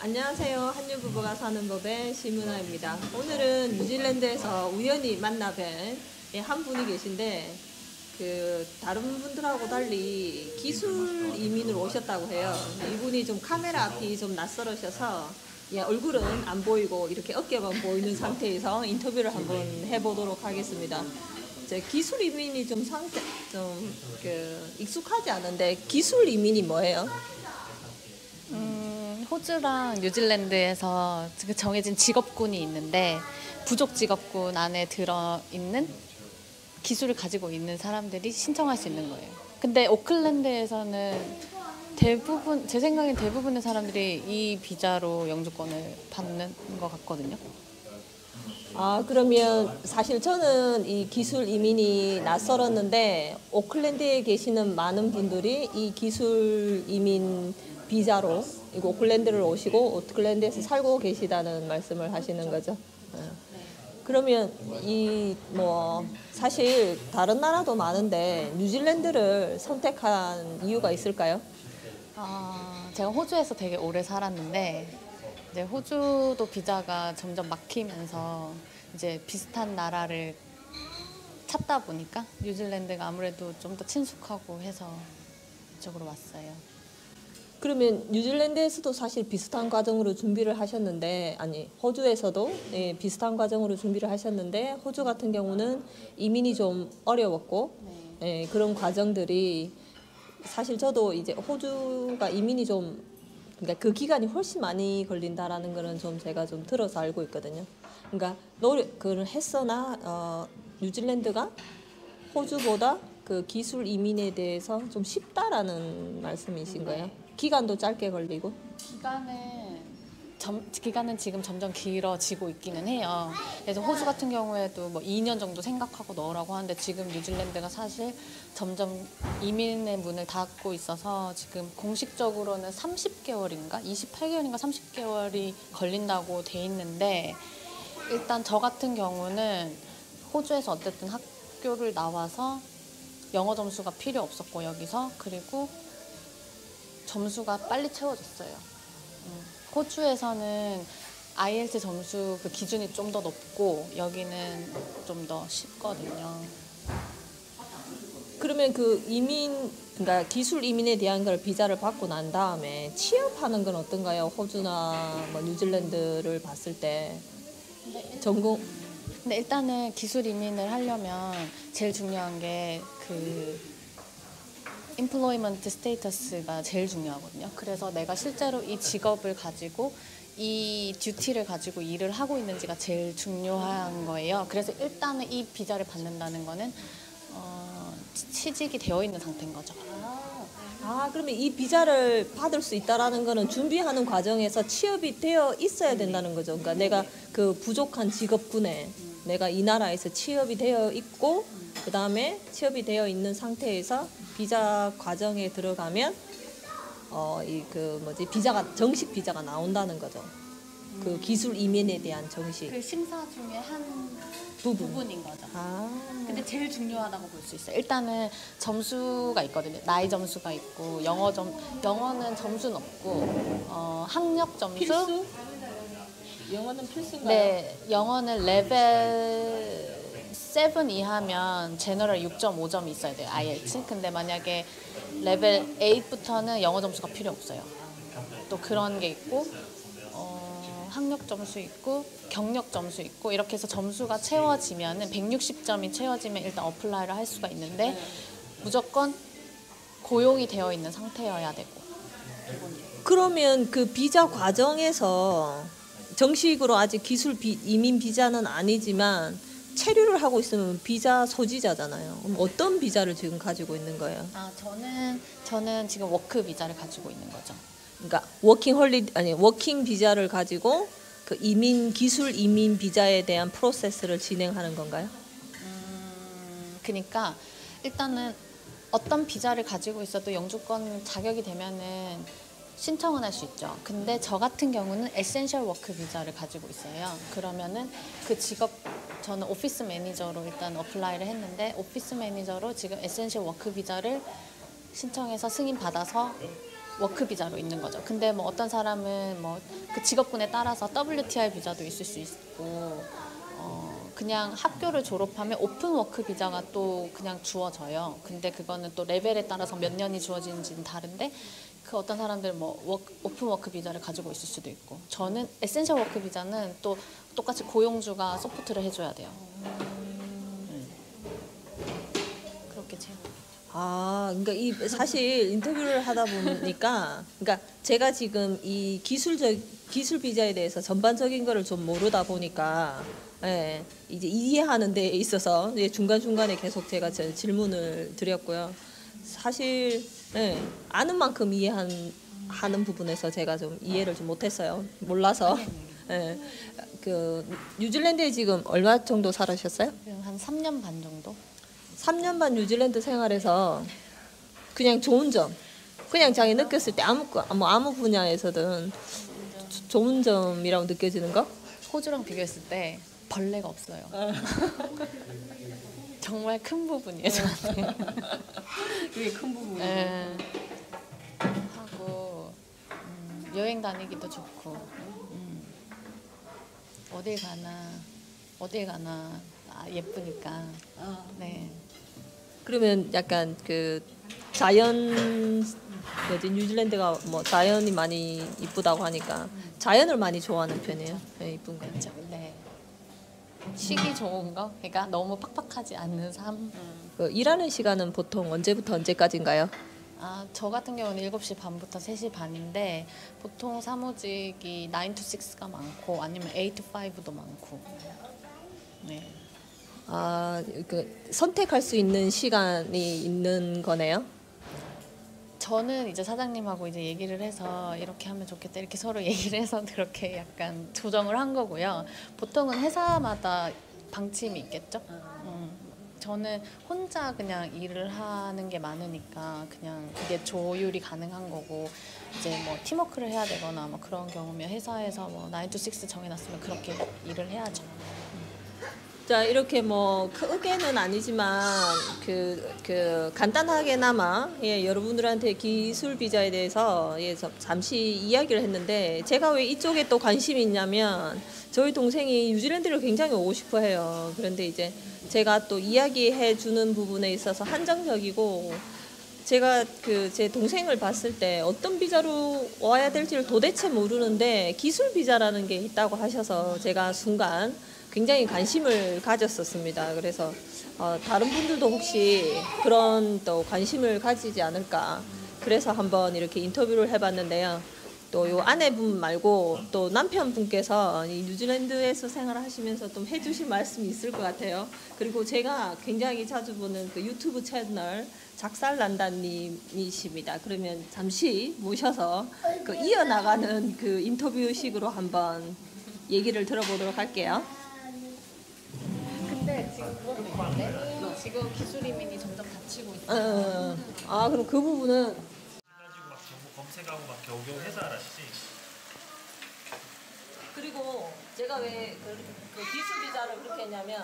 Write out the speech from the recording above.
안녕하세요. 한류 부부가 사는 법의 심은아입니다. 오늘은 뉴질랜드에서 우연히 만나 뵌 한 분이 계신데 다른 분들하고 달리 기술 이민으로 오셨다고 해요. 이분이 좀 카메라 앞이 좀 낯설으셔서 얼굴은 안 보이고 이렇게 어깨만 보이는 상태에서 인터뷰를 한번 해보도록 하겠습니다. 기술 이민이 좀 익숙하지 않은데 기술 이민이 뭐예요? 호주랑 뉴질랜드에서 그 정해진 직업군이 있는데 부족 직업군 안에 들어있는 기술을 가지고 있는 사람들이 신청할 수 있는 거예요. 근데 오클랜드에서는 제 생각엔 대부분의 사람들이 이 비자로 영주권을 받는 것 같거든요. 그러면 사실 저는 이 기술 이민이 낯설었는데 오클랜드에 계시는 많은 분들이 이 기술 이민 비자로 이거 오클랜드를 오시고 오클랜드에서 살고 계시다는 말씀을 하시는 거죠. 그러면 사실 다른 나라도 많은데 뉴질랜드를 선택한 이유가 있을까요? 제가 호주에서 되게 오래 살았는데 이제 호주도 비자가 점점 막히면서 이제 비슷한 나라를 찾다 보니까 뉴질랜드가 아무래도 좀 더 친숙하고 해서 이쪽으로 왔어요. 그러면 뉴질랜드에서도 사실 비슷한 과정으로 준비를 하셨는데, 호주에서도 비슷한 과정으로 준비를 하셨는데, 호주 같은 경우는 이민이 좀 어려웠고, 그런 과정들이 사실 저도 이제 호주가 이민이 그러니까 그 기간이 훨씬 많이 걸린다라는 거는 제가 들어서 알고 있거든요. 그러니까 노력을 했으나 뉴질랜드가 호주보다 그 기술 이민에 대해서 좀 쉽다라는 말씀이신 거예요? 기간도 짧게 걸리고? 기간은 지금 점점 길어지고 있기는 해요. 그래서 호주 같은 경우에도 2년 정도 생각하고 넣으라고 하는데 지금 뉴질랜드가 사실 점점 이민의 문을 닫고 있어서 지금 공식적으로는 30개월인가 28개월인가 30개월이 걸린다고 돼 있는데 일단 저 같은 경우는 호주에서 어쨌든 학교를 나와서 영어 점수가 필요 없었고 여기서 그리고 점수가 빨리 채워졌어요. 호주에서는 IELTS 점수 그 기준이 좀 더 높고 여기는 좀 더 쉽거든요. 그러면 그러니까 기술 이민에 대한 걸 비자를 받고 난 다음에 취업하는 건 어떤가요? 호주나 뉴질랜드를 봤을 때 근데 일단은 기술 이민을 하려면 제일 중요한 게 employment status가 제일 중요하거든요. 그래서 내가 실제로 이 직업을 가지고 이 듀티를 가지고 일을 하고 있는지가 제일 중요한 거예요. 그래서 일단은 이 비자를 받는다는 거는 취직이 되어 있는 상태인 거죠. 그러면 이 비자를 받을 수 있다라는 거는 준비하는 과정에서 취업이 되어 있어야 된다는 거죠. 그러니까 내가 그 부족한 직업군에 내가 이 나라에서 취업이 되어 있고 그 다음에 취업이 되어 있는 상태에서 비자 과정에 들어가면 비자가 정식 비자가 나온다는 거죠. 그 기술 이민에 대한 정식. 그 심사 중에 한 부분인 거죠. 근데 제일 중요하다고 볼 수 있어요. 일단은 점수가 있거든요. 나이 점수가 있고 영어는 점수는 없고 학력 점수. 필수? 영어는 필수인가요? 네, 영어는 레벨 7 이하면 제너럴 6.5점이 있어야 돼요. IELTS. 근데 만약에 레벨 8부터는 영어 점수가 필요 없어요. 또 그런 게 있고 학력 점수 있고 경력 점수 있고 이렇게 해서 점수가 채워지면은 160점이 채워지면 일단 어플라이를 할 수가 있는데 무조건 고용이 되어 있는 상태여야 되고. 그러면 그 비자 과정에서 정식으로 아직 기술 이민 비자는 아니지만 체류를 하고 있으면 비자 소지자잖아요. 그럼 어떤 비자를 지금 가지고 있는 거예요? 저는 지금 워크 비자를 가지고 있는 거죠. 그러니까 워킹 비자를 가지고 그 기술 이민 비자에 대한 프로세스를 진행하는 건가요? 그러니까 일단은 어떤 비자를 가지고 있어도 영주권 자격이 되면은 신청은 할 수 있죠. 근데 저 같은 경우는 에센셜 워크 비자를 가지고 있어요. 그러면은 그 직업 저는 오피스 매니저로 일단 어플라이를 했는데 오피스 매니저로 지금 에센셜 워크 비자를 신청해서 승인 받아서 워크 비자로 있는 거죠. 근데 뭐 어떤 사람은 뭐 그 직업군에 따라서 WTI 비자도 있을 수 있고 그냥 학교를 졸업하면 오픈 워크 비자가 또 그냥 주어져요. 근데 그거는 또 레벨에 따라서 몇 년이 주어지는지는 다른데 그 어떤 사람들 뭐 오픈 워크 비자를 가지고 있을 수도 있고 저는 에센셜 워크 비자는 또 똑같이 고용주가 서포트를 해줘야 돼요. 그렇게 제가 그러니까 이 사실 인터뷰를 하다 보니까, 그러니까 제가 지금 이 기술 비자에 대해서 전반적인 거를 좀 모르다 보니까, 예, 이제 이해하는 데 있어서 이제 중간 중간에 계속 제가 질문을 드렸고요. 사실 아는 만큼 하는 부분에서 제가 좀 이해를 좀 못했어요. 몰라서. 예, 그 뉴질랜드에 지금 얼마 정도 살으셨어요? 한 3년 반 정도? 3년 반 뉴질랜드 생활에서 그냥 좋은 점, 그냥 자기 느꼈을 때 아무 분야에서든 좋은 점이라고 느껴지는 거? 호주랑 비교했을 때 벌레가 없어요. 정말 큰 부분이에요, 저한테. 그게 큰 부분이에요. 네. 하고 여행 다니기도 좋고 어딜 가나 예쁘니까. 네. 그러면 약간 그 자연, 뉴질랜드가 뭐 자연이 많이 이쁘다고 하니까 자연을 많이 좋아하는 편이에요. 네, 이쁜 거. 그렇죠. 네. 쉬기 좋은 거, 그러니까 너무 팍팍하지 않는 삶. 그 일하는 시간은 보통 언제부터 언제까지인가요? 저 같은 경우는 7시 반부터 3시 반인데 보통 사무직이 9 to 6가 많고 아니면 8 to 5도 많고. 네. 그 선택할 수 있는 시간이 있는 거네요. 저는 이제 사장님하고 이제 얘기를 해서 이렇게 하면 좋겠다 이렇게 서로 얘기를 해서 그렇게 약간 조정을 한 거고요. 보통은 회사마다 방침이 있겠죠. 저는 혼자 그냥 일을 하는 게 많으니까 그냥 그게 조율이 가능한 거고 이제 뭐 팀워크를 해야 되거나 뭐 그런 경우면 회사에서 뭐 9 to 6 정해놨으면 그렇게 일을 해야죠. 자, 이렇게 뭐 크게는 아니지만 그 간단하게나마 여러분들한테 기술 비자에 대해서 잠시 이야기를 했는데, 제가 왜 이쪽에 또 관심이 있냐면 저희 동생이 뉴질랜드를 굉장히 오고 싶어 해요. 그런데 이제 제가 또 이야기해 주는 부분에 있어서 한정적이고, 제가 제 동생을 봤을 때 어떤 비자로 와야 될지를 도대체 모르는데 기술 비자라는 게 있다고 하셔서 제가 순간 굉장히 관심을 가졌었습니다. 그래서 다른 분들도 혹시 그런 또 관심을 가지지 않을까, 그래서 한번 이렇게 인터뷰를 해봤는데요. 또 요 아내분 말고 또 남편분께서 이 뉴질랜드에서 생활하시면서 좀 해주실 말씀이 있을 것 같아요. 그리고 제가 굉장히 자주 보는 그 유튜브 채널 작살난다님이십니다. 그러면 잠시 모셔서 그 이어나가는 그 인터뷰식으로 한번 얘기를 들어보도록 할게요. 근데 지금 그것도 있는데 지금 기술 이민이 점점 닫히고 있어요. 그럼 그 부분은 해가지고 막 정보 검색하고 막 겨우겨우 해서 알았지. 그리고 제가 왜 그 기술 비자를 그렇게 했냐면